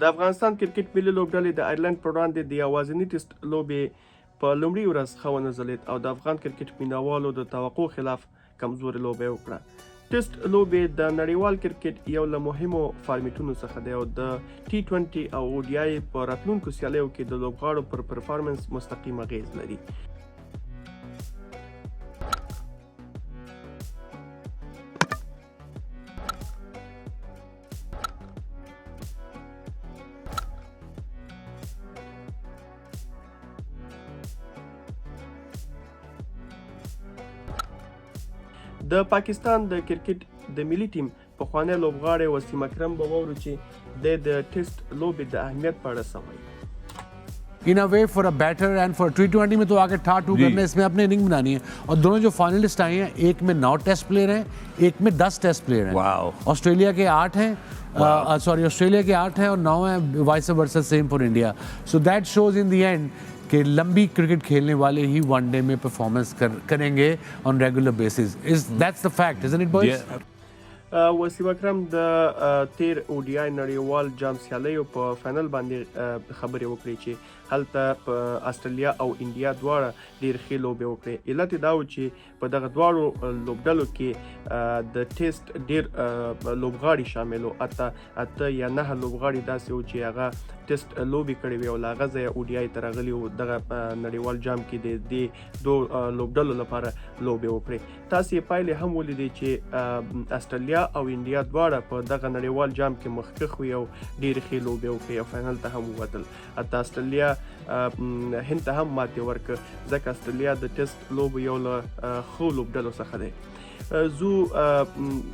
د افغانستان کرکټ ملي لوبډلې د آیرلند پر وړاندې د یوازیني ټیسټ لوبې په لومړۍ ورځ ښه ونه ځلېد او د افغان کرکټ مینوالو د توقع خلاف کمزورې لوبه یې وکړه. ټیسټ لوبې د نړیوال کرکټ یو له مهمو فارمیټونو څخه دی او د T20 او ODI په راتلونکو سیالیو کې د لوبغاړو پر پرفارمنس مستقیم اغیز لري. د پاکستان د کرکټ د ملي ټیم پخوانی لوبغاړی وسیم اکرم به واورو چې د ټیسټ لوبې د اهمیت په اړه څه وایي. In a way for a batter and for T20 में तो आगे ठाटू करने इसमें अपने इनिंग बनानी है और दोनों जो फाइनलिस्ट आए हैं एक में 9 टेस्ट प्लेयर हैं एक में 10 टेस्ट प्लेयर हैं. ऑस्ट्रेलिया के 8 हैं ऑस्ट्रेलिया के 8 हैं और 9 हैं vice versa same for India. So that shows in the end कि लंबी क्रिकेट खेलने वाले ही वनडे में परफॉर्मेंस करेंगे on regular basis. That's the fact isn't it boys. وسیم اکرم د تیر ODI نړیوال جام سیالیو په فائنل باندې خبرې وکړې چې هلته په استرالیا او انډیا دواړه ډېر ښې لوبې وکړې. علت یې دا و چې په دغه دواړو لوبډلو کې د ټیسټ ډېر لوبغاړي شامل وو. اته یا 9 لوبغاړي داسې وو چې هغه ټیسټ لوبې کړې وې او له هغه ځایه ODI ته راغلي وو دغه نړیوال جام کې د دې دوه لوبډلو لپاره لوبې وکړې. تاسې یې پایلې هم ولیدې چې استرالیا او انډیا دواړه په دغه نړیوال جام کې مخکښ وي او ډېرې ښې لوبې وکړې او فاینل ته هم ووتل. حتی استرالیا هند ته هم ماتې ورکړه ځکه استرالیا د ټیسټ لوبو یو له ښو لوبډلو څخه دی. زو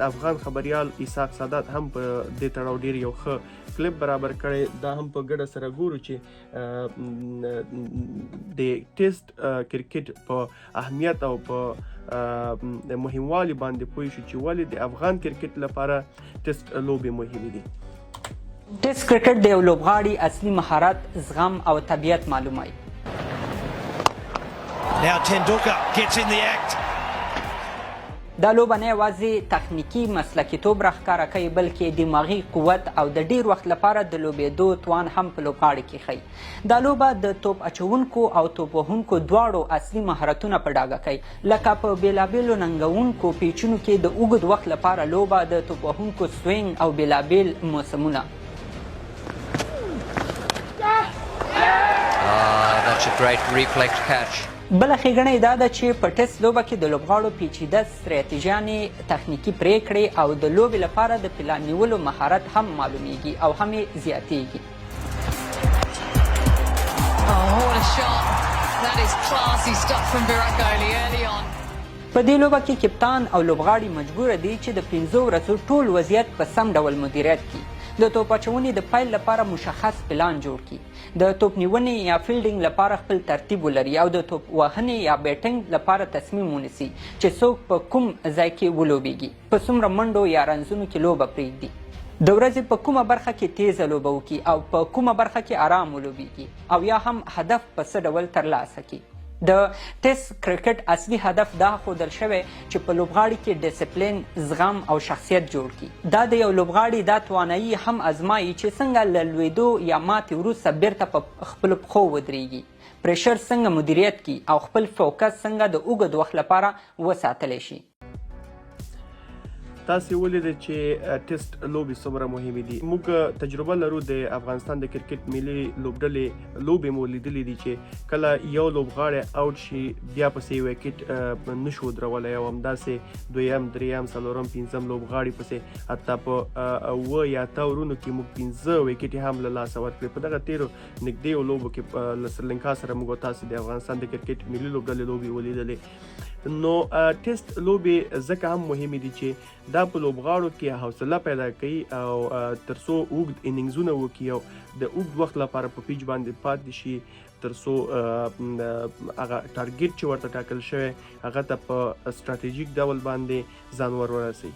افغان خبریال اسحاق سادات هم په دې تړاو ډېر یو ښه کلیپ برابر کړی. دا هم په ګډه سره ګورو چې د ټیسټ کرکټ په اهمیت او په مهموالي باندې پوه شو چې ولې د افغان کرکټ لپاره ټیسټ لوبې مهمې دي. ټیسټ کرکټ د یو لوبغاړي اصلي مهارت، زغم او طبیعت معلوموي. Now Tendulkar gets in the act. دا لوبه نه یوازې تخنیکي مسلکیتوب راښکاره کوي بلکې دماغي قوت او د ډیر وخت لپاره د لوبېدو توان هم په لوبغاړي کې ښیي. دا لوبه د توپ اچونکو او توپ وهونکو دواړو اصلي مهارتونه په ډاګه کوي لکه په بېلابېلو ننګونکو پیچونو کې د اوږد وخت لپاره لوبه د توپ وهونکو سوینګ او بېلابېل موسمونه. That's a great reflex catch. بله ښېګڼه دا ده چې په ټیسټ لوبه کې د لوبغاړو پیچیده ستراتیژیانې، تخنیکي پریکړې او د لوبې لپاره د پلان نیولو مهارت هم معلومیږي او هم یې زیاتیږي. په دې لوبه کې کپتان او لوبغاړي مجبوره دي چې د 15 ورځو ټول وضعیت په سم ډول مدیریت کړي. د توپ اچونې د پیل لپاره مشخص پلان جوړ کړي، د توپ نیونې یا فیلډینګ لپاره خپل ترتیب ولري او د توپ وهنې یا بیټینګ لپاره تصمیم ونیسي چې څوک په کوم ځای کې ولوبیږي، په څومره منډو یا رنزونو کې لوبه پرېږدي، د ورځې په کومه برخه کې تیزه لوبه وکړي او په کومه برخه کې آرام ولوبیږي او یا هم هدف په څه ډول ترلاسه کړي. د ټیسټ کرکټ اصلي هدف دا ښودل شوی چې په لوبغاړي کې ډیسپلین، زغم او شخصیت جوړ کړي. دا د یو لوبغاړي دا توانایي هم ازمایي چې څنګه له لوېدو یا ماتې وروسته بیرته په خپلو پښو ودرېږي، پریشر څنګه مدیریت کړي او خپل فوکس څنګه د اوږد وخت لپاره وساتلی شي. تاسې ولیدل چې ټیسټ لوبې څومره مهمې دي. موږ تجربه لرو د افغانستان د کرکټ ملي لوبډلې لوبې مو لیدلې دي چې کله یو لوبغاړی اوټ شي بیا پسې وکټ نشو ودرولی او همداسې دویم، دریم، څلورم، پنځم لوبغاړي پسې حتی په 7 یا 8 ورونو کې موږ 15 وکټې هم له لاسه ورکړې. په دغه تیرو نږدې لوبو کې له سریلانکا سره موږ تاسې د افغانستان د کرکټ ملي لوبډلې لوبې ولیدلې. نو ټیسټ لوبې ځکه هم مهمې دي چې دا په لوبغاړو کې حوصله پیدا کوي او تر څو اوږد انینګزونه وکړي او د اوږد وخت لپاره په پیچ باندې پاتې شي تر څو هغه ټارګیټ چې ورته ټاکل شوی هغه ته په ستراتیژیک ډول باندې ځان ورسوي.